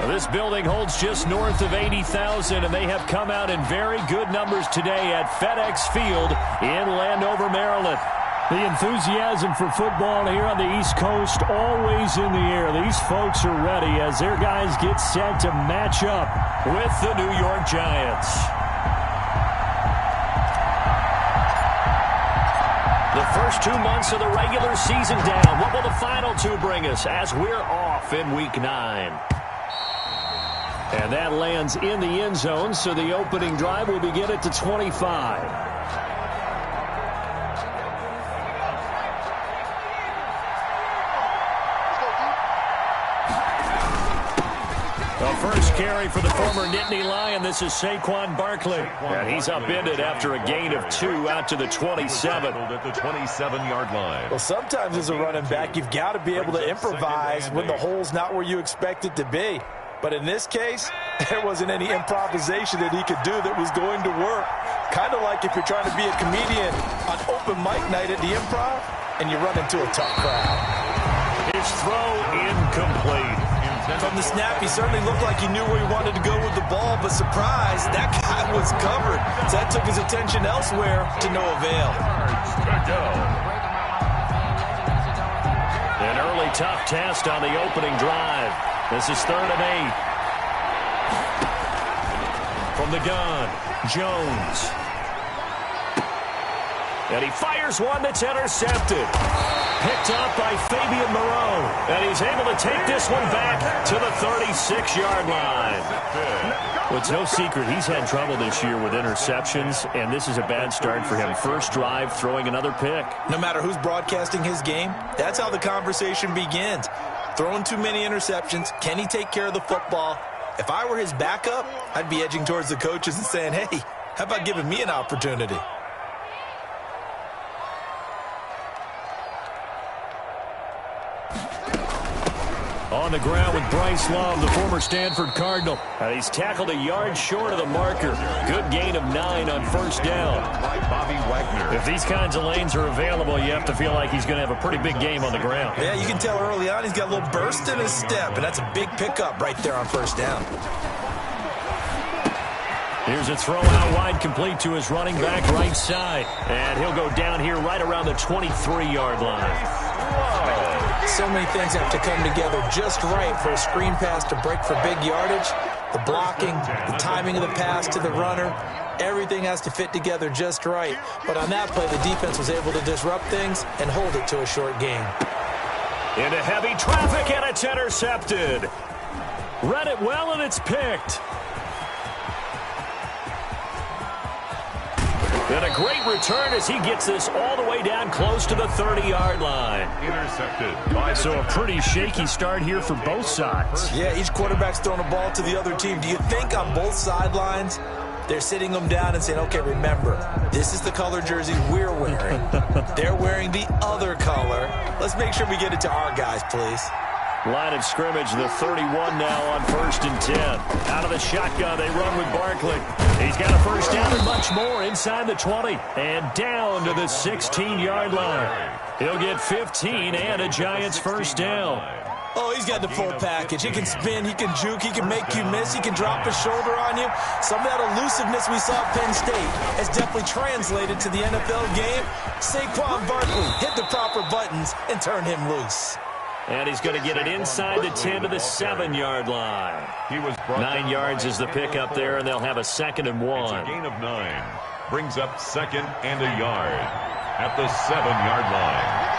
This building holds just north of 80,000, and they have come out in very good numbers today at FedEx Field in Landover, Maryland. The enthusiasm for football here on the East Coast always in the air. These folks are ready as their guys get set to match up with the New York Giants. The first 2 months of the regular season down. What will the final two bring us as we're off in Week 9? And that lands in the end zone, so the opening drive will begin at the 25. First carry for the former Nittany Lion. This is Saquon Barkley. And he's upended after a gain of 2 out to the 27. At the 27-yard line. Well, sometimes as a running back, you've got to be able to improvise when the hole's not where you expect it to be. But in this case, there wasn't any improvisation that he could do that was going to work. Kind of like if you're trying to be a comedian on open mic night at the Improv and you run into a tough crowd. His throw incomplete. From the snap, he certainly looked like he knew where he wanted to go with the ball, but surprise, that guy was covered. So that took his attention elsewhere to no avail. An early tough test on the opening drive. This is 3rd and 8. From the gun, Jones. And he fires one that's intercepted. Picked up by Fabian Moreau. And he's able to take this one back to the 36-yard line. Well, it's no secret he's had trouble this year with interceptions, and this is a bad start for him. First drive, throwing another pick. No matter who's broadcasting his game, that's how the conversation begins. Throwing too many interceptions. Can he take care of the football? If I were his backup, I'd be edging towards the coaches and saying, hey, how about giving me an opportunity? On the ground with Bryce Love, the former Stanford Cardinal. And he's tackled a yard short of the marker. Good gain of 9 on first down. By Bobby Wagner. If these kinds of lanes are available, you have to feel like he's going to have a pretty big game on the ground. Yeah, you can tell early on he's got a little burst in his step, and that's a big pickup right there on first down. Here's a throw out wide, complete to his running back right side. And he'll go down here right around the 23-yard line. So many things have to come together just right for a screen pass to break for big yardage. The blocking, the timing of the pass to the runner, everything has to fit together just right. But on that play, the defense was able to disrupt things and hold it to a short gain. Into heavy traffic, and it's intercepted. Read it well, and it's picked. And a great return as he gets this all the way down close to the 30-yard line. Intercepted. So a pretty shaky start here for both sides. Yeah, each quarterback's throwing a ball to the other team. Do you think on both sidelines they're sitting them down and saying, okay, remember, this is the color jersey we're wearing. They're wearing the other color. Let's make sure we get it to our guys, please. Line of scrimmage, the 31 now on 1st and 10. Out of the shotgun, they run with Barkley. He's got a first down and much more inside the 20. And down to the 16-yard line. He'll get 15 and a Giants first down. Oh, he's got the full package. He can spin, he can juke, he can make you miss, he can drop his shoulder on you. Some of that elusiveness we saw at Penn State has definitely translated to the NFL game. Saquon Barkley hit the proper buttons and turn him loose. And he's going to get it inside the 10 to the 7-yard line. He was 9 yards is the pickup there, and they'll have a 2nd and 1. It's a gain of 9. Brings up 2nd and a yard at the 7-yard line.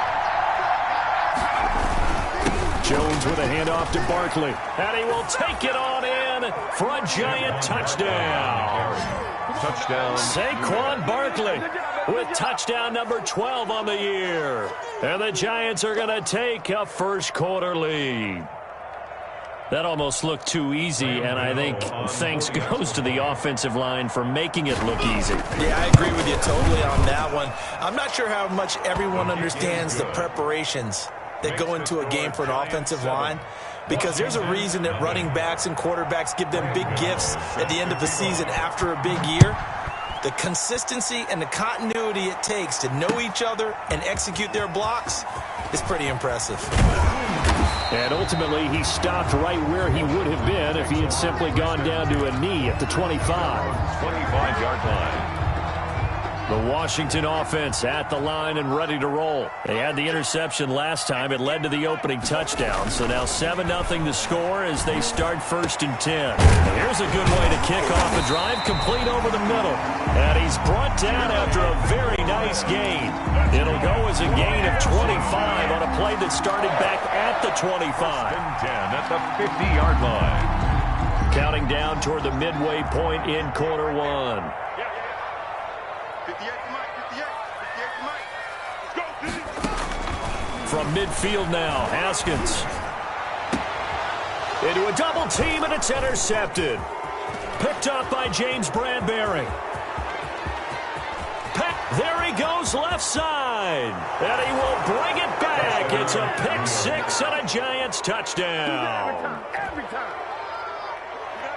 Jones with a handoff to Barkley. And he will take it on in for a Giant touchdown. Touchdown. Saquon Barkley with touchdown number 12 on the year. And the Giants are going to take a first quarter lead. That almost looked too easy, and I think thanks goes to the offensive line for making it look easy. Yeah, I agree with you totally on that one. I'm not sure how much everyone understands the preparations that go into a game for an offensive line, because there's a reason that running backs and quarterbacks give them big gifts at the end of the season after a big year. The consistency and the continuity it takes to know each other and execute their blocks is pretty impressive. And ultimately, he stopped right where he would have been if he had simply gone down to a knee at the 25. 25-yard line. The Washington offense at the line and ready to roll. They had the interception last time. It led to the opening touchdown. So now 7-0 the score as they start 1st and 10. Here's a good way to kick off a drive, complete over the middle. And he's brought down after a very nice gain. It'll go as a gain of 25 on a play that started back at the 25. 1st and 10 at the 50-yard line. Counting down toward the midway point in quarter one. From midfield now, Haskins. Into a double team, and it's intercepted. Picked up by James Bradbury. There he goes left side. And he will bring it back. It's a pick six and a Giants touchdown. Every time.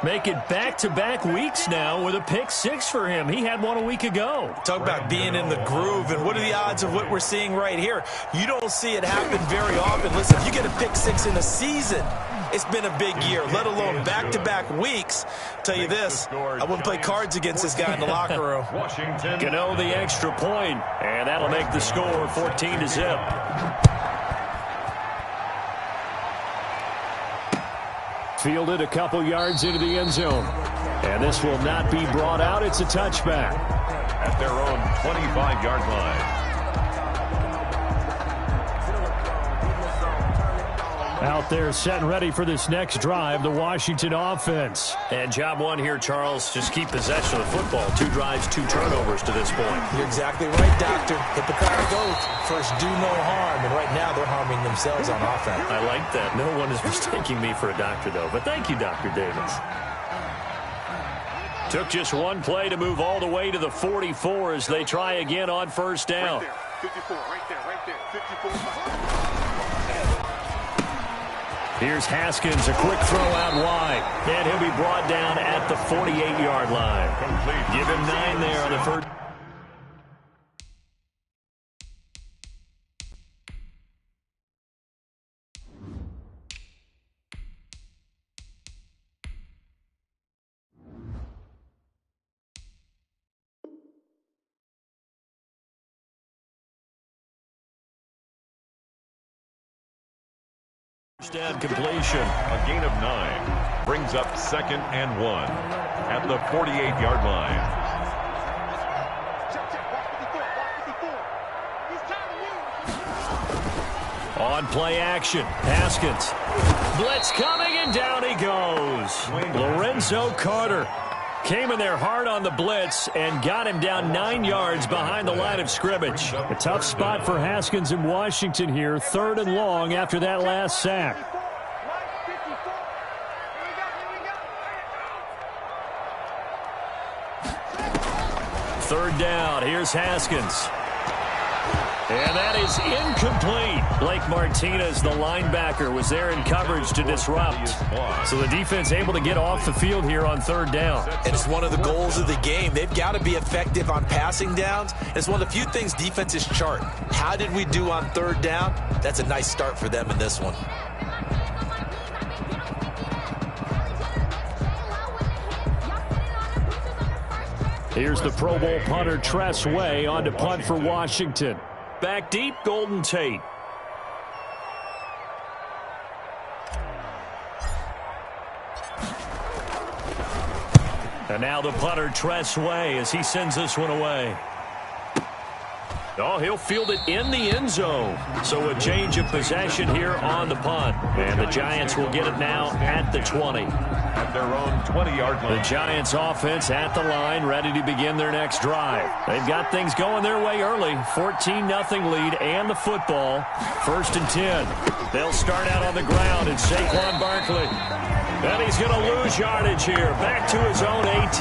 Make it back-to-back weeks now with a pick six for him. He had one a week ago. Talk about being in the groove, and what are the odds of what we're seeing right here? You don't see it happen very often. Listen, if you get a pick six in a season, it's been a big year, let alone back-to-back weeks. Tell you this, I wouldn't play cards against this guy in the locker room. Washington. Gano the extra point, and that'll make the score 14-0. Fielded a couple yards into the end zone. And this will not be brought out. It's a touchback. At their own 25-yard line. Out there set and ready for this next drive, the Washington offense. And job one here, Charles, just keep possession of the football. 2 drives, 2 turnovers to this point. You're exactly right, Doctor. Hippocratic oath. First, do no harm. And right now, they're harming themselves on offense. I like that. No one is mistaking me for a doctor, though. But thank you, Dr. Davis. Took just one play to move all the way to the 44 as they try again on first down. Right there, 54, right there, 54. Here's Haskins, a quick throw out wide. And he'll be brought down at the 48-yard line. Give him 9 there on the first. Down completion. A gain of 9 brings up 2nd and 1 at the 48-yard line. On play action, Haskins. Blitz coming, and down he goes. Lorenzo Carter came in there hard on the blitz and got him down 9 yards behind the line of scrimmage. A tough spot for Haskins in Washington here. 3rd and long after that last sack. Third down. Here's Haskins. And that is incomplete. Blake Martinez, the linebacker, was there in coverage to disrupt. So the defense able to get off the field here on 3rd down. And it's one of the goals of the game. They've got to be effective on passing downs. It's one of the few things defenses chart. How did we do on 3rd down? That's a nice start for them in this one. Here's the Pro Bowl punter Tress Way on to punt for Washington. Back deep, Golden Tate. And now the punter Tress Way as he sends this one away. Oh, he'll field it in the end zone. So a change of possession here on the punt. And the Giants will get it now at the 20. At their own 20-yard line. The Giants offense at the line, ready to begin their next drive. They've got things going their way early. 14-0 lead and the football. 1st and 10. They'll start out on the ground, and Saquon Barkley. And he's going to lose yardage here. Back to his own 18.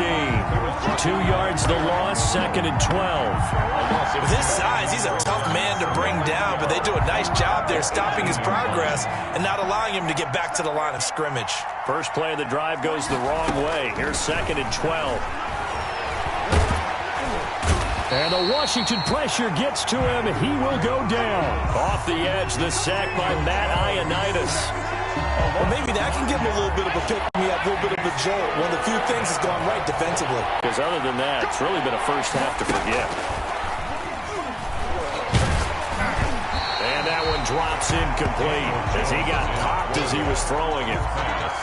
2 yards the loss, 2nd and 12. With his size, he's a tough man to bring down, but they do a nice job there stopping his progress and not allowing him to get back to the line of scrimmage. First play of the drive goes the wrong way. Here's 2nd and 12. And the Washington pressure gets to him. He will go down. Off the edge, the sack by Matt Ioannidis. Well, maybe that can give him a little bit of a pick-me-up, a little bit of a jolt. One of the few things that's gone right defensively. Because other than that, it's really been a first half to forget. And that one drops incomplete as he got popped as he was throwing it.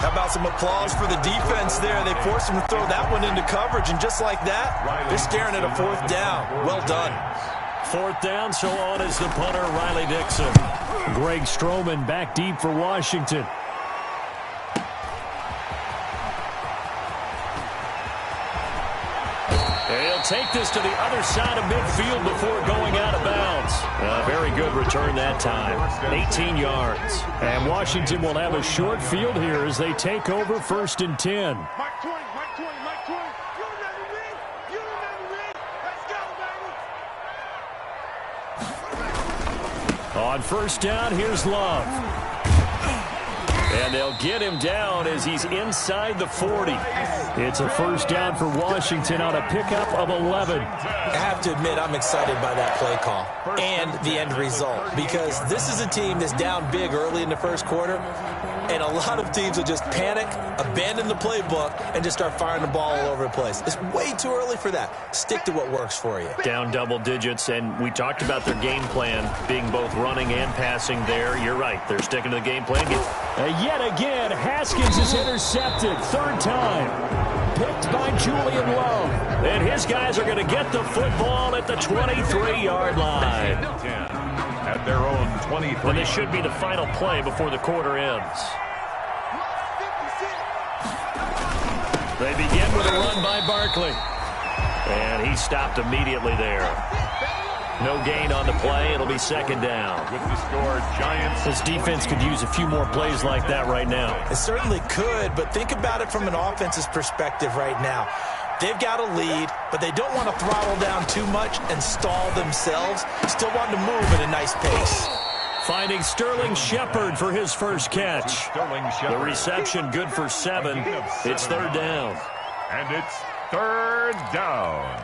How about some applause for the defense there? They forced him to throw that one into coverage, and just like that, they're staring at a fourth down. Well done. Fourth down, so on is the punter, Riley Dixon. Greg Stroman back deep for Washington. He'll take this to the other side of midfield before going out of bounds. Very good return that time. 18 yards. And Washington will have a short field here as they take over 1st and 10. Mike 20, Mike 20, Mike 20. You never read. You never read. Let's go, baby. On 1st down, here's Love. And they'll get him down as he's inside the 40. It's a 1st down for Washington on a pickup of 11. I have to admit, I'm excited by that play call and the end result, because this is a team that's down big early in the first quarter, and a lot of teams will just panic, abandon the playbook, and just start firing the ball all over the place. It's way too early for that. Stick to what works for you. Down double digits, and we talked about their game plan being both running and passing there. You're right. They're sticking to the game plan. Yet again, Haskins is intercepted. 3rd time. Picked by Julian Love. And his guys are going to get the football at the 23-yard line. At their own 23. And this should be the final play before the quarter ends. They begin with a run by Barkley. And he stopped immediately there. No gain on the play. It'll be 2nd down. With the score, Giants. This defense could use a few more plays like that right now. It certainly could, but think about it from an offense's perspective right now. They've got a lead, but they don't want to throttle down too much and stall themselves. Still want to move at a nice pace. Finding Sterling Shepard for his first catch. The reception good for 7. It's 3rd down. And it's 3rd down.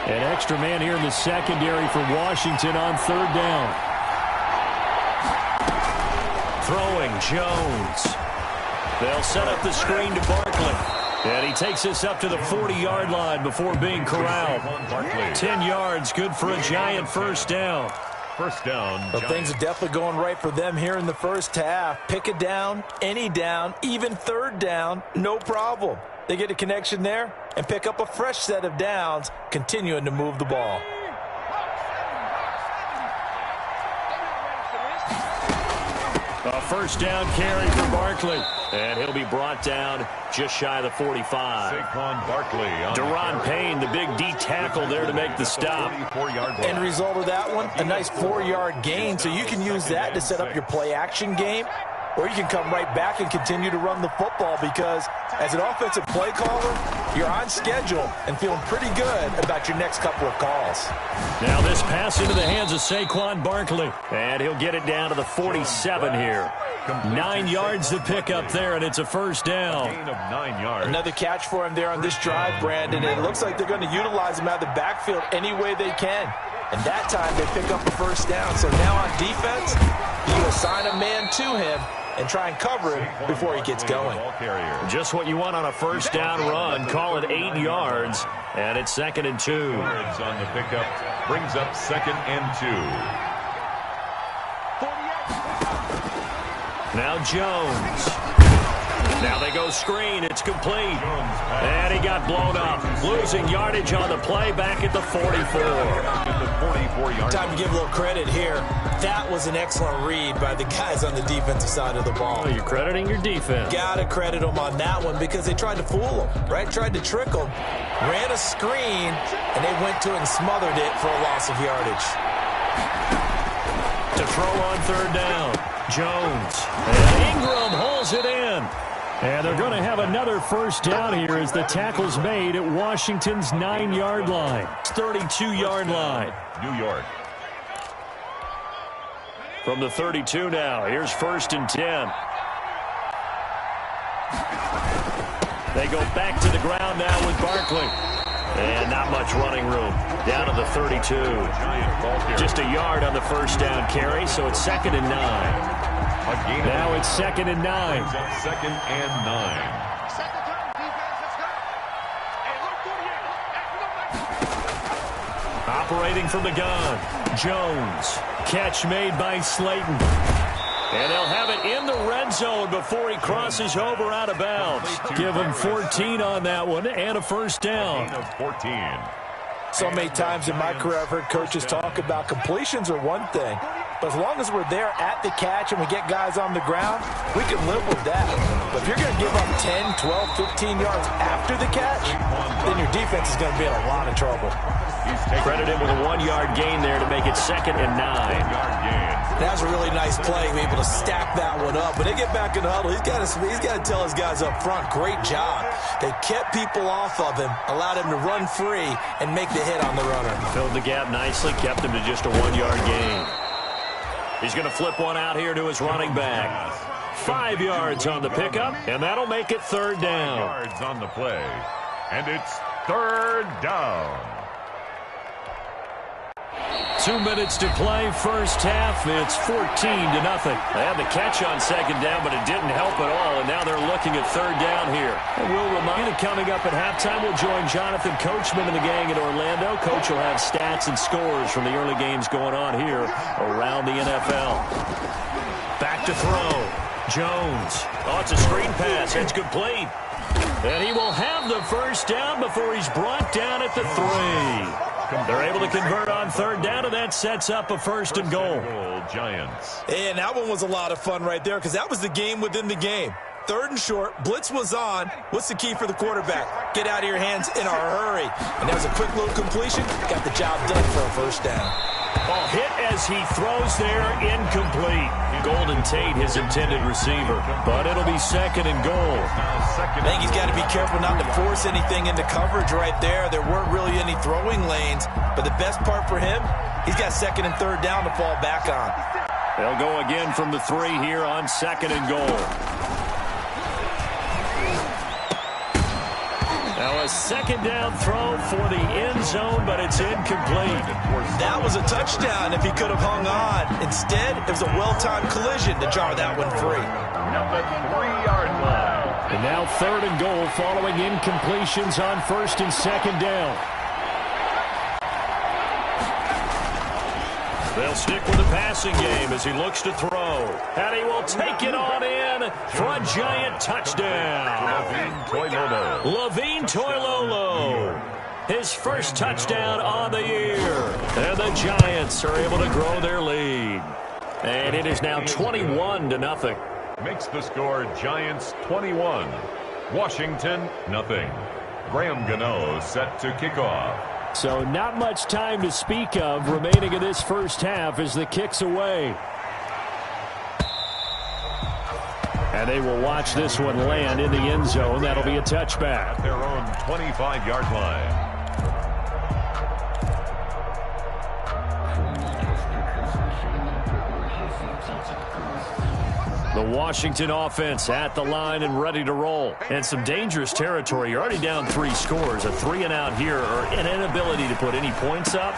An extra man here in the secondary for Washington on 3rd down. Throwing Jones. They'll set up the screen to Barkley. And he takes this up to the 40-yard line before being corralled. 10 yards, good for a Giant 1st down. 1st down. Well, things are definitely going right for them here in the first half. Pick a down, any down, even 3rd down, no problem. They get a connection there and pick up a fresh set of downs, continuing to move the ball. A 1st down carry for Barkley. And he'll be brought down just shy of the 45. Saquon Barkley. Deron Payne, the big D tackle there to make the stop. End result of that one, a nice 4-yard gain, so you can use that to set up your play-action game. Or you can come right back and continue to run the football, because as an offensive play caller, you're on schedule and feeling pretty good about your next couple of calls. Now this pass into the hands of Saquon Barkley. And he'll get it down to the 47 here. 9 yards to pick up there, and it's a 1st down. Gain of 9 yards. Another catch for him there on this drive, Brandon. And it looks like they're going to utilize him out of the backfield any way they can. And that time they pick up the 1st down. So now on defense, you assign a man to him and try and cover him before he gets going. Just what you want on a 1st down run. Call it 8 yards, and it's 2nd and 2. Yards on the pickup brings up 2nd and 2. Now Jones. Now they go screen. It's complete. And he got blown up. Losing yardage on the play back at the 44. Time to give a little credit here. That was an excellent read by the guys on the defensive side of the ball. Oh, you're crediting your defense. Gotta credit them on that one, because they tried to fool them, right? Tried to trick them. Ran a screen, and they went to it and smothered it for a loss of yardage. To throw on 3rd down. Jones. And Ingram holds it in. And they're going to have another 1st down here as the tackle's made at Washington's 9-yard line. 32-yard line. New York. From the 32 now, here's 1st and 10. They go back to the ground now with Barkley. And not much running room. Down to the 32. Just a yard on the first down carry, so it's 2nd and 9. Now it's 2nd and 9. 2nd and 9. Operating from the gun, Jones. Catch made by Slayton. And they'll have it in the red zone before he crosses over out of bounds. Give him 14 on that one and a first down. 14. So many times in my career I've heard coaches talk about completions are one thing, but as long as we're there at the catch and we get guys on the ground, we can live with that. But if you're going to give up 10, 12, 15 yards after the catch, then your defense is going to be in a lot of trouble. Credited with a 1-yard gain there to make it 2nd and 9. That was a really nice play, be able to stack that one up. When they get back in the huddle, he's got to tell his guys up front, great job. They kept people off of him, allowed him to run free, and make the hit on the runner. Filled the gap nicely, kept him to just a 1-yard gain. He's going to flip one out here to his running back. 5 yards on the pickup, and that'll make it 3rd down. 5 yards on the play, and it's 3rd down. 2 minutes to play, first half. It's 14-0. They had the catch on 2nd down, but it didn't help at all, and now they're looking at 3rd down here. And we'll remind you, coming up at halftime, we'll join Jonathan Coachman and the gang in Orlando. Coach will have stats and scores from the early games going on here around the NFL. Back to throw. Jones. Oh, it's a screen pass. It's complete. And he will have the first down before he's brought down at the 3. They're able to convert on 3rd down, and that sets up a 1st and goal. Giants. And that one was a lot of fun right there because that was the game within the game. 3rd and short, blitz was on. What's the key for the quarterback? Get out of your hands in a hurry. And that was a quick little completion. Got the job done for a first down. Ball hit as he throws there, incomplete. Golden Tate, his intended receiver. But it'll be 2nd and goal. I think he's got to be careful not to force anything into coverage right there. There weren't really any throwing lanes. But the best part for him, he's got 2nd and 3rd down to fall back on. They'll go again from the 3 here on 2nd and goal. Now a 2nd down throw for the end zone, but it's incomplete. That was a touchdown if he could have hung on. Instead, it was a well-timed collision to jar that one free. At the 3-yard line. And now 3rd and goal following incompletions on 1st and 2nd down. They'll stick with the passing game as he looks to throw. And he will take it on in for a giant touchdown. Levine Toilolo. His first touchdown on the year. And the Giants are able to grow their lead. And it is now 21-0. Makes the score Giants 21. Washington, nothing. Graham Gano set to kick off. So not much time to speak of remaining in this first half as the kick's away. And they will watch this one land in the end zone. That'll be a touchback. At their own 25-yard line. The Washington offense at the line and ready to roll. And some dangerous territory. You're already down 3 scores. A 3-and-out here or an inability to put any points up.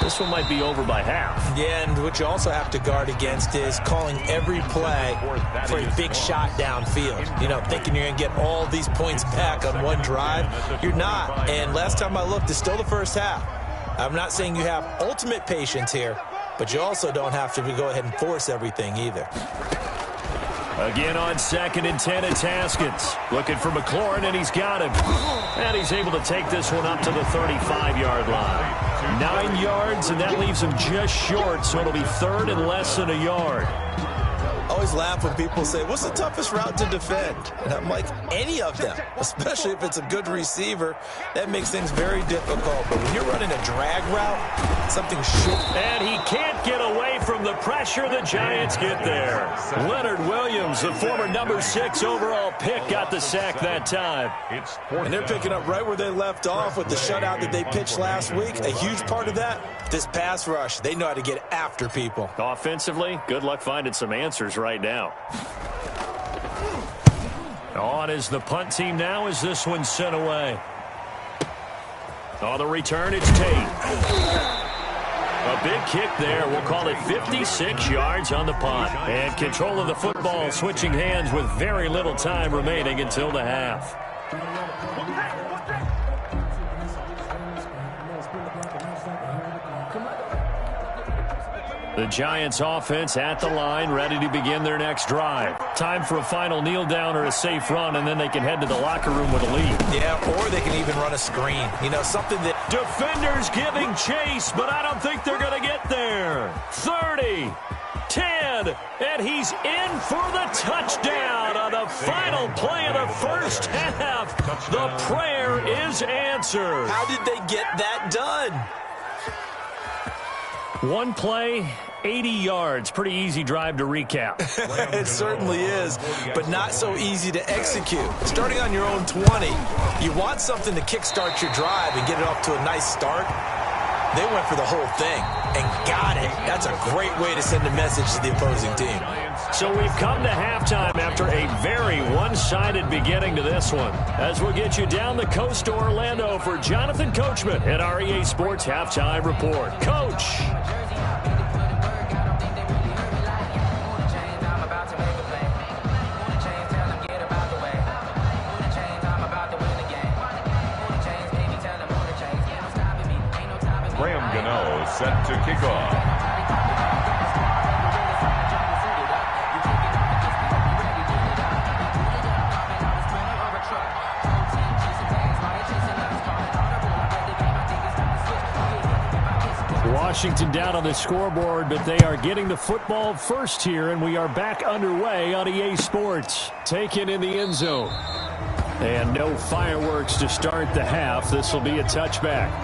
This one might be over by half. Yeah, and what you also have to guard against is calling every play for a big shot downfield. You know, thinking you're going to get all these points back on one drive. You're not. And last time I looked, it's still the first half. I'm not saying you have ultimate patience here, but you also don't have to go ahead and force everything either. Again on 2nd and 10, it's Haskins. Looking for McLaurin, and he's got him. And he's able to take this one up to the 35-yard line. 9 yards, and that leaves him just short, so it'll be 3rd and less than a yard. I always laugh when people say, what's the toughest route to defend? And I'm like, any of them, especially if it's a good receiver. That makes things very difficult. But when you're running a drag route, something short. And he can't get away from the pressure. The Giants get there. Leonard Williams, the former number 6 overall pick, got the sack that time. And they're picking up right where they left off with the shutout that they pitched last week. A huge part of that, this pass rush. They know how to get after people. Offensively, good luck finding some answers right now. On is the punt team now as this one's sent away. On the return, it's Tate. A big kick there. We'll call it 56 yards on the punt. And control of the football switching hands with very little time remaining until the half. The Giants offense at the line, ready to begin their next drive. Time for a final kneel down or a safe run, and then they can head to the locker room with a lead. Yeah, or they can even run a screen. You know, something that... Defenders giving chase, but I don't think they're going to get there. 30, 10, and he's in for the touchdown on the final play of the first half. The prayer is answered. How did they get that done? One play, 80 yards. Pretty easy drive to recap. It certainly is, but not so easy to execute. Starting on your own 20, you want something to kickstart your drive and get it off to a nice start. They went for the whole thing and got it. That's a great way to send a message to the opposing team. So we've come to halftime after a very one-sided beginning to this one. As we'll get you down the coast to Orlando for Jonathan Coachman at our EA Sports Halftime Report. Coach! Set to kick off. Washington down on the scoreboard, but they are getting the football first here, and we are back underway on EA Sports. Taken in the end zone. And no fireworks to start the half. This will be a touchback.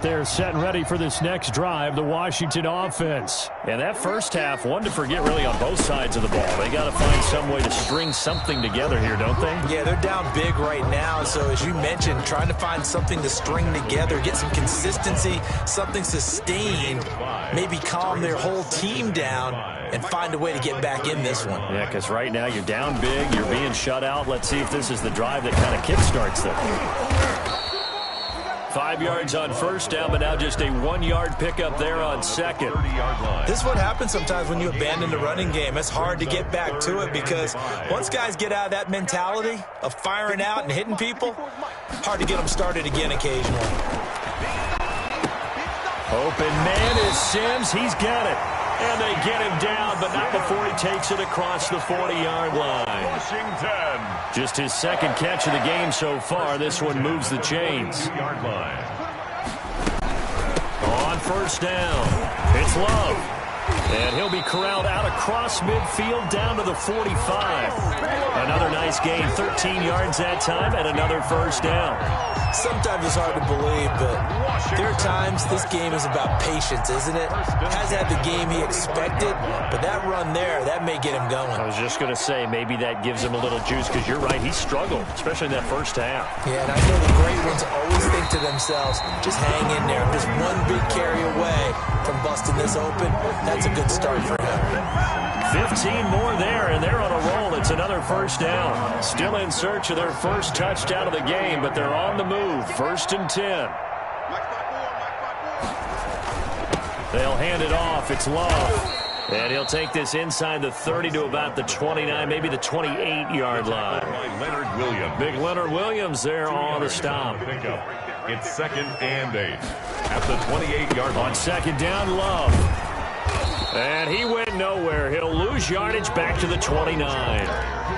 They're set and ready for this next drive, the Washington offense. And that first half, one to forget really on both sides of the ball. They got to find some way to string something together here, don't they? Yeah, they're down big right now. So as you mentioned, trying to find something to string together, get some consistency, something sustained, maybe calm their whole team down and find a way to get back in this one. Yeah, because right now you're down big, you're being shut out. Let's see if this is the drive that kind of kickstarts them. 5 yards on first down, but now just a 1-yard pickup there on second. This is what happens sometimes when you abandon the running game. It's hard to get back to it because once guys get out of that mentality of firing out and hitting people, hard to get them started again occasionally. Open man is Sims. He's got it. And they get him down, but not before he takes it across the 40-yard line. Washington. Just his second catch of the game so far. This one moves the chains. On first down, it's Love. And he'll be corralled out across midfield down to the 45. Another nice gain, 13 yards that time, and another first down. Sometimes it's hard to believe, but there are times this game is about patience, isn't it? Hasn't had the game he expected, but that run there, that may get him going. I was just going to say, maybe that gives him a little juice, because you're right, he struggled, especially in that first half. Yeah, and I know the great ones always think to themselves, just hang in there. Just one big carry away from busting this open. That's a good start for him. 15 more there, and they're on a roll. It's another first down. Still in search of their first touchdown of the game, but they're on the move. 1st and 10. They'll hand it off. It's Love. And he'll take this inside the 30 to about the 29, maybe the 28-yard line. Leonard Williams. Big Leonard Williams there on the stop. It's 2nd and 8 at the 28-yard line. On second down, Love. And he went nowhere. He'll lose yardage back to the 29.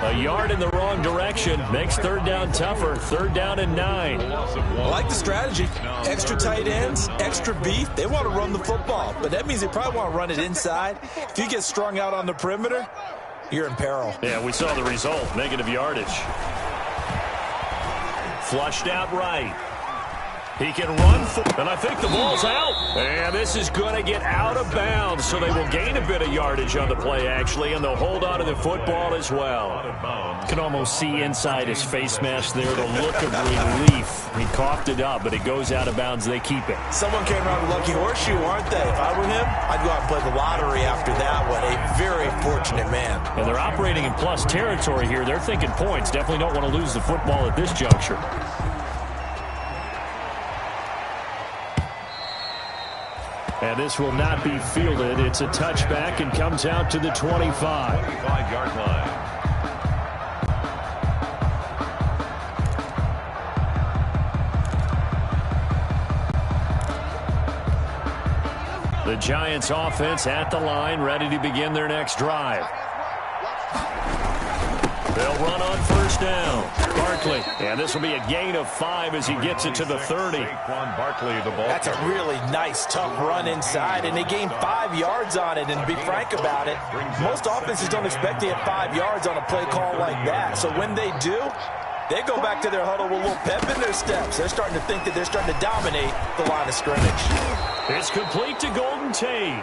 A yard in the wrong direction makes third down tougher. 3rd down and 9. I like the strategy. Extra tight ends, extra beef. They want to run the football, but that means they probably want to run it inside. If you get strung out on the perimeter, you're in peril. Yeah, we saw the result. Negative yardage. Flushed out right. He can run for, and I think the ball's out. And this is going to get out of bounds, so they will gain a bit of yardage on the play, actually, and they'll hold on to the football as well. You can almost see inside his face mask there the look of relief. He coughed it up, but it goes out of bounds. They keep it. Someone came around with a lucky horseshoe, aren't they? If I were him, I'd go out and play the lottery after that one. A very fortunate man. And they're operating in plus territory here. They're thinking points. Definitely don't want to lose the football at this juncture. And this will not be fielded. It's a touchback and comes out to the 25. 25-yard line. The Giants offense at the line, ready to begin their next drive. They'll run on first down. Barkley. And this will be a gain of 5 as he gets it to the 30. Barkley, the ball. That's a really nice, tough run inside, and they gained 5 yards on it. And to be frank about it, most offenses don't expect to get 5 yards on a play call like that. So when they do, they go back to their huddle with a little pep in their steps. They're starting to think that they're starting to dominate the line of scrimmage. It's complete to Golden Tate.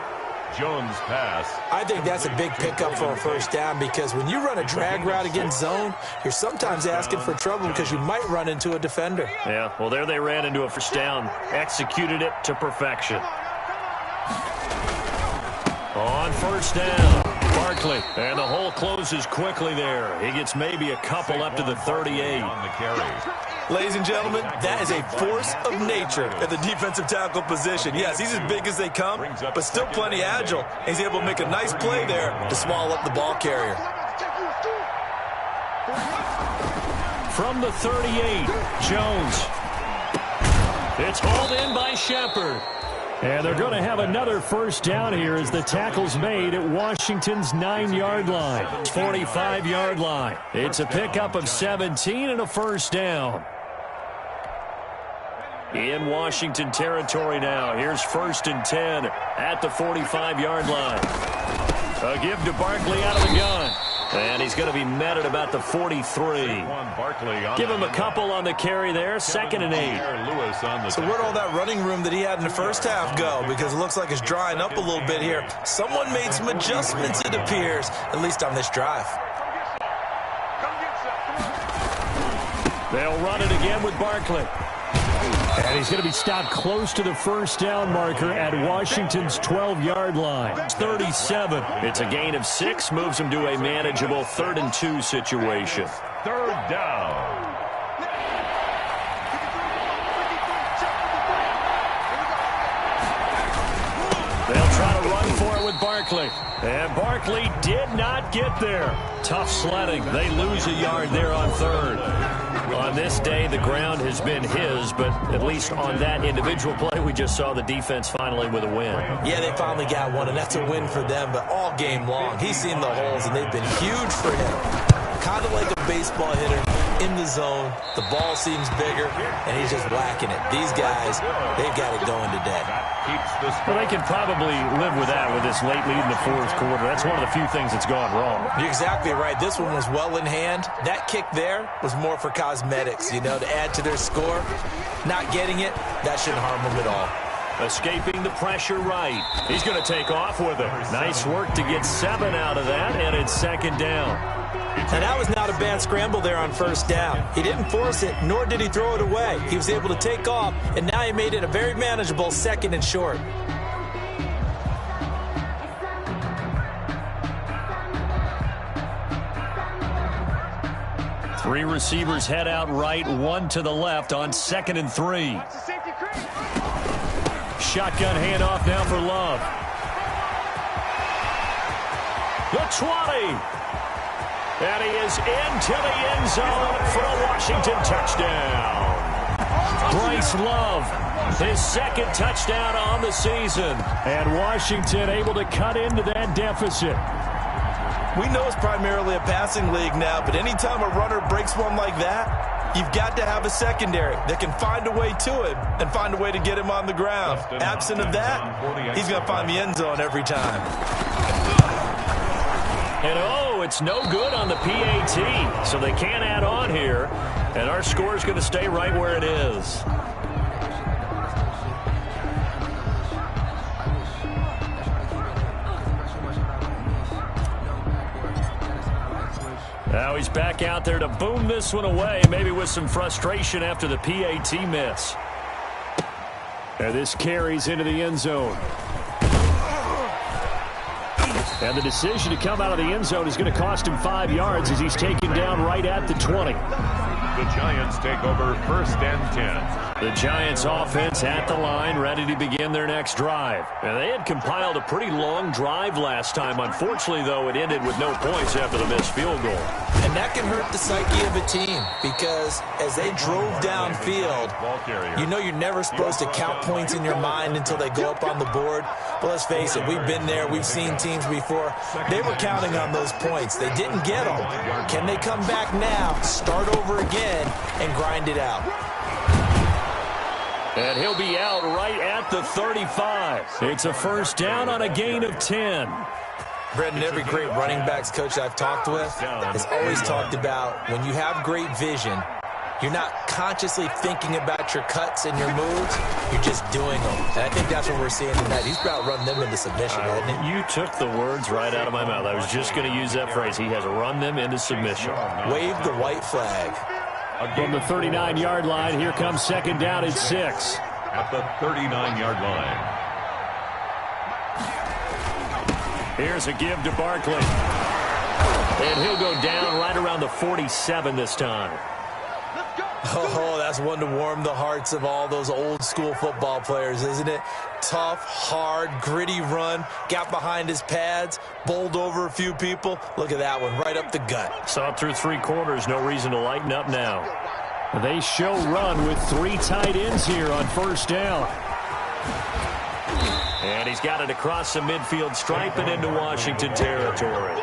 Jones pass. I think that's a big pickup for a first down, because when you run a drag route against zone, you're sometimes asking for trouble because you might run into a defender. Yeah, well, there they ran into a first down. Executed it to perfection. On first down, Barkley. And the hole closes quickly there. He gets maybe a couple up to the 38. On the carry. Ladies and gentlemen, that is a force of nature at the defensive tackle position. Yes, he's as big as they come, but still plenty agile. He's able to make a nice play there to swallow up the ball carrier. From the 38, Jones. It's hauled in by Shepard. And they're going to have another first down here as the tackle's made at Washington's 9-yard line. 45-yard line. It's a pickup of 17 and a first down. In Washington territory now. Here's 1st and 10 at the 45-yard line. A give to Barkley out of the gun. And he's going to be met at about the 43. Give him a couple on the carry there. 2nd and 8. So where'd all that running room that he had in the first half go? Because it looks like it's drying up a little bit here. Someone made some adjustments, it appears, at least on this drive. They'll run it again with Barkley. And he's going to be stopped close to the first down marker at Washington's 12-yard line. It's 37. It's a gain of 6, moves him to a manageable 3rd and 2 situation. 3rd down. They'll try to run for it with Barkley. And Barkley did not get there. Tough sledding. They lose a yard there on 3rd. On this day, the ground has been his, but at least on that individual play, we just saw the defense finally with a win. Yeah, they finally got one, and that's a win for them, but all game long, he's seen the holes, and they've been huge for him. Kind of like a baseball hitter in the zone. The ball seems bigger, and he's just whacking it. These guys, they've got it going today. Well, they can probably live with that with this late lead in the 4th quarter. That's one of the few things that's gone wrong. You're exactly right. This one was well in hand. That kick there was more for cosmetics, you know, to add to their score. Not getting it, that shouldn't harm them at all. Escaping the pressure right. He's going to take off with it. Nice work to get 7 out of that, and it's 2nd down. And that was not a bad scramble there on first down. He didn't force it, nor did he throw it away. He was able to take off, and now he made it a very manageable 2nd and short. Three receivers head out right, 1 to the left on 2nd and 3. Shotgun handoff now for Love. The 20. And he is into the end zone for a Washington touchdown. Bryce Love, his 2nd touchdown on the season. And Washington able to cut into that deficit. We know it's primarily a passing league now, but anytime a runner breaks one like that, you've got to have a secondary that can find a way to him and find a way to get him on the ground. Absent of that, he's going to find the end zone every time. And it's no good on the PAT, so they can't add on here, and our score is going to stay right where it is. back out there to boom this one away, maybe with some frustration after the PAT miss. And this carries into the end zone. And the decision to come out of the end zone is going to cost him 5 yards as he's taken down right at the 20. The Giants take over 1st and 10. The Giants offense at the line, ready to begin their next drive. And they had compiled a pretty long drive last time. Unfortunately, though, it ended with no points after the missed field goal. And that can hurt the psyche of a team because as they drove downfield, you know you're never supposed to count points in your mind until they go up on the board. But let's face it, we've been there. We've seen teams before. They were counting on those points. They didn't get them. Can they come back now, start over again, and grind it out? And he'll be out right at the 35. It's a first down on a gain of 10. Brendan, every great running backs coach I've talked with has always talked about when you have great vision, you're not consciously thinking about your cuts and your moves. You're just doing them. And I think that's what we're seeing tonight. He's about run them into submission, hasn't he? You took the words right out of my mouth. I was just going to use that phrase. He has run them into submission. Wave the white flag. From the 39-yard line, here comes second down at 6. At the 39-yard line. Here's a give to Barkley. And he'll go down right around the 47 this time. Oh, that's one to warm the hearts of all those old-school football players, isn't it? Tough, hard, gritty run, got behind his pads, bowled over a few people. Look at that one, right up the gut. Saw it through 3 quarters, no reason to lighten up now. They show run with 3 tight ends here on first down. And he's got it across the midfield stripe and into Washington territory.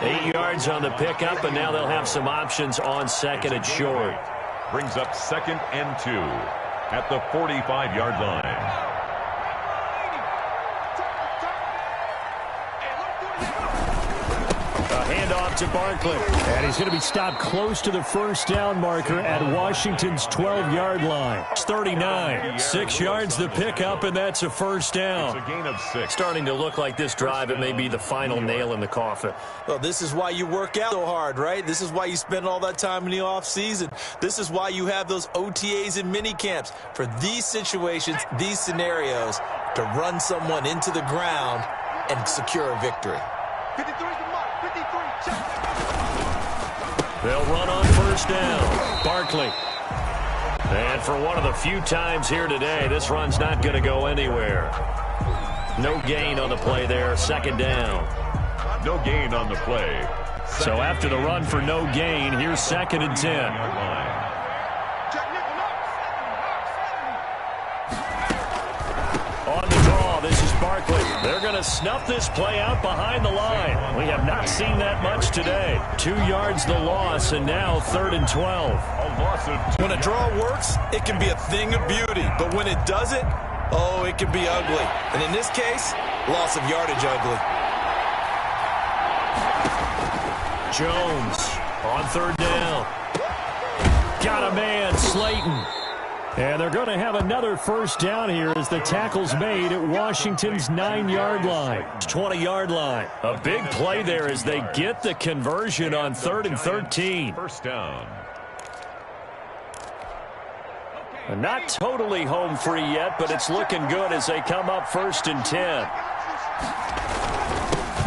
8 yards on the pickup, and now they'll have some options on second and short. Brings up 2nd and 2 at the 45-yard line. Handoff to Barkley. And he's going to be stopped close to the first down marker at Washington's 12-yard line. It's 39. 6 yards the pickup, and that's a first down. It's a gain of 6. Starting to look like this drive, it may be the final nail in the coffin. Well, this is why you work out so hard, right? This is why you spend all that time in the offseason. This is why you have those OTAs and mini camps. For these situations, these scenarios, to run someone into the ground and secure a victory. 53 is the mark. 53. Check. They'll run on first down. Barkley. And for one of the few times here today, this run's not going to go anywhere. No gain on the play there. Second down. No gain on the play. So after the run for no gain, here's 2nd and 10. On the draw, this is Barkley. They're going to snuff this play out behind the line. We have not seen that much today. 2 yards the loss, and now 3rd and 12. When a draw works, it can be a thing of beauty. But when it doesn't, oh, it can be ugly. And in this case, loss of yardage ugly. Jones on 3rd down. Got a man, Slayton. And they're going to have another first down here as the tackle's made at Washington's 9-yard line. 20-yard line. A big play there as they get the conversion on 3rd and 13. First down. Not totally home free yet, but it's looking good as they come up 1st and 10.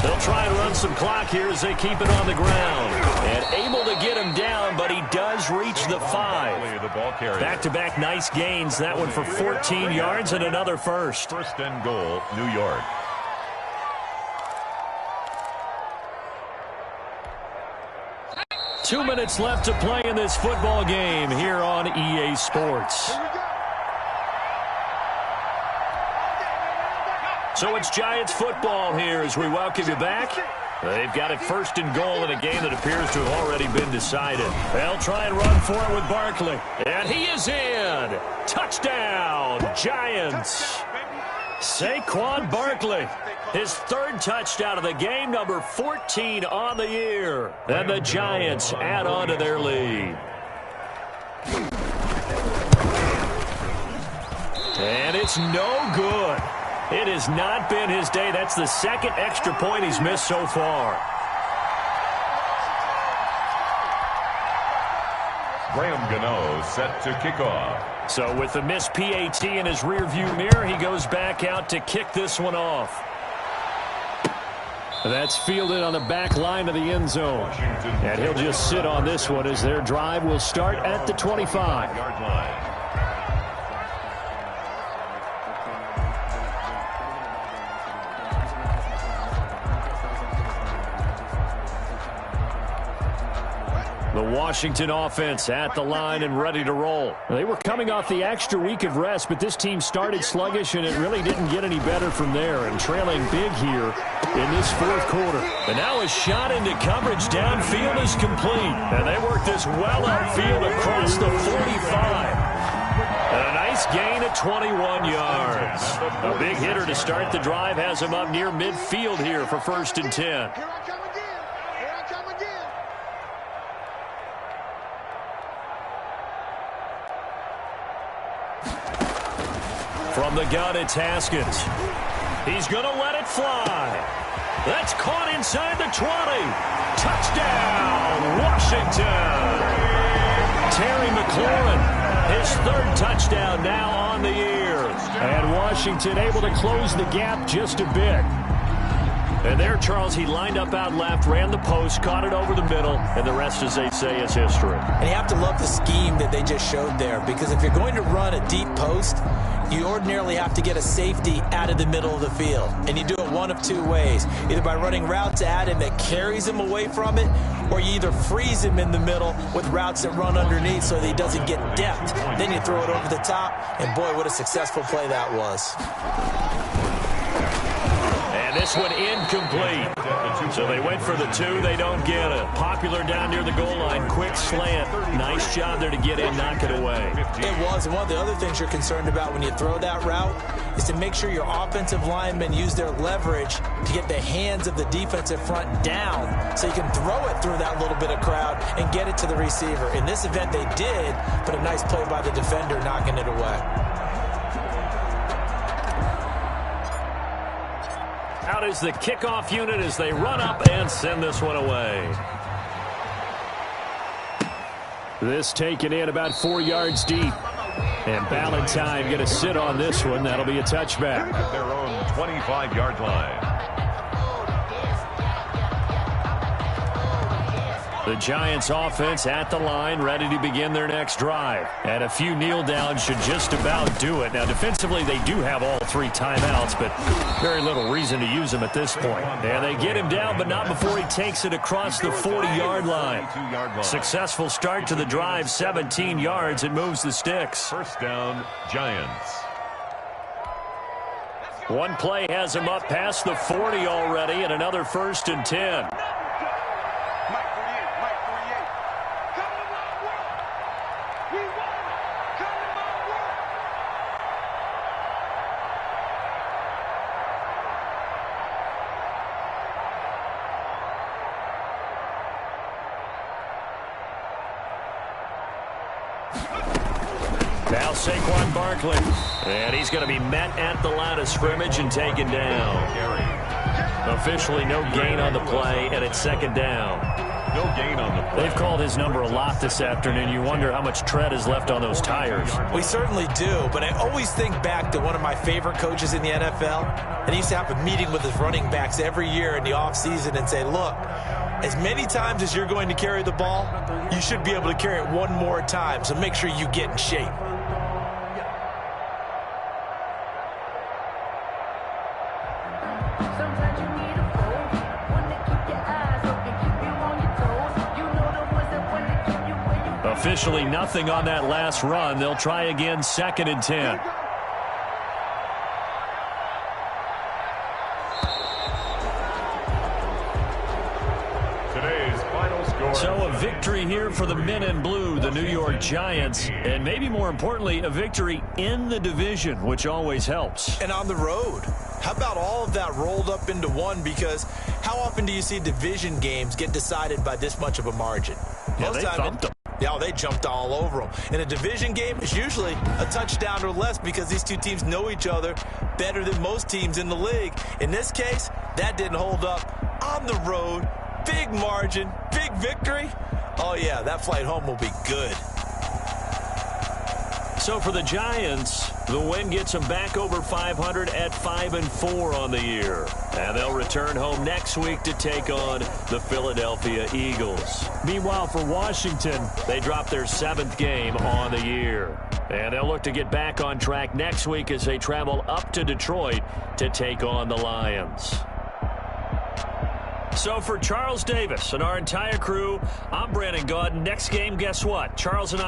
They'll try and run some clock here as they keep it on the ground. And able to get him down, but he does reach the 5. Back-to-back nice gains. That one for 14 yards and another first. 1st and goal, New York. Two minutes left to play in this football game here on EA Sports. So it's Giants football here as we welcome you back. They've got it 1st and goal in a game that appears to have already been decided. They'll try and run for it with Barkley. And he is in. Touchdown, Giants. Saquon Barkley. His 3rd touchdown of the game, number 14 on the year. And the Giants add on to their lead. And it's no good. It has not been his day. That's the 2nd extra point he's missed so far. Graham Gano set to kick off. So with the missed PAT in his rearview mirror, he goes back out to kick this one off. That's fielded on the back line of the end zone. And he'll just sit on this one as their drive will start at the 25-yard line. The Washington offense at the line and ready to roll. They were coming off the extra week of rest, but this team started sluggish, and it really didn't get any better from there, and trailing big here in this fourth quarter. And now a shot into coverage downfield is complete. And they work this well upfield across the 45. And a nice gain at 21 yards. A big hitter to start the drive has him up near midfield here for 1st and 10. Here I come again. Here I come again. From the gun, it's Haskins. He's going to let it fly. That's caught inside the 20. Touchdown, Washington. Terry McLaurin, his 3rd touchdown now on the year. And Washington able to close the gap just a bit. And there, Charles, he lined up out left, ran the post, caught it over the middle, and the rest, as they say, is history. And you have to love the scheme that they just showed there, because if you're going to run a deep post, you ordinarily have to get a safety out of the middle of the field. And you do it one of two ways, either by running routes at him that carries him away from it, or you either freeze him in the middle with routes that run underneath so that he doesn't get depth. Then you throw it over the top, and boy, what a successful play that was. And this one incomplete. So they went for the 2. They don't get it. Popular down near the goal line. Quick slant. Nice job there to get in, knock it away. It was. And one of the other things you're concerned about when you throw that route is to make sure your offensive linemen use their leverage to get the hands of the defensive front down so you can throw it through that little bit of crowd and get it to the receiver. In this event, they did, but a nice play by the defender knocking it away. Out is the kickoff unit as they run up and send this one away. This taken in about 4 yards deep. And Ballantyne going to sit on this one. That'll be a touchback. At their own 25-yard line. The Giants offense at the line, ready to begin their next drive. And a few kneel downs should just about do it. Now, defensively, they do have all 3 timeouts, but very little reason to use them at this point. And they get him down, but not before he takes it across the 40-yard line. Successful start to the drive, 17 yards, and moves the sticks. 1st down, Giants. One play has him up past the 40 already, and another 1st and 10. Now Saquon Barkley. And he's going to be met at the line of scrimmage and taken down. Officially no gain on the play, and it's 2nd down. No gain on the play. They've called his number a lot this afternoon. You wonder how much tread is left on those tires. We certainly do, but I always think back to one of my favorite coaches in the NFL, and he used to have a meeting with his running backs every year in the offseason and say, look, as many times as you're going to carry the ball, you should be able to carry it one more time, so make sure you get in shape. Officially nothing on that last run. They'll try again, 2nd and 10. Today's final score. So a victory here for the men in blue, the New York Giants, and maybe more importantly, a victory in the division, which always helps. And on the road. How about all of that rolled up into one? Because how often do you see division games get decided by this much of a margin? Yeah, they thumped them. Yeah, they jumped all over them. In a division game, it's usually a touchdown or less because these two teams know each other better than most teams in the league. In this case, that didn't hold up. On the road, big margin, big victory. Oh, yeah, that flight home will be good. So for the Giants, the win gets them back over 500 at 5-4 on the year. And they'll return home next week to take on the Philadelphia Eagles. Meanwhile, for Washington, they drop their 7th game on the year. And they'll look to get back on track next week as they travel up to Detroit to take on the Lions. So for Charles Davis and our entire crew, I'm Brandon Gaudin. Next game, guess what? Charles and I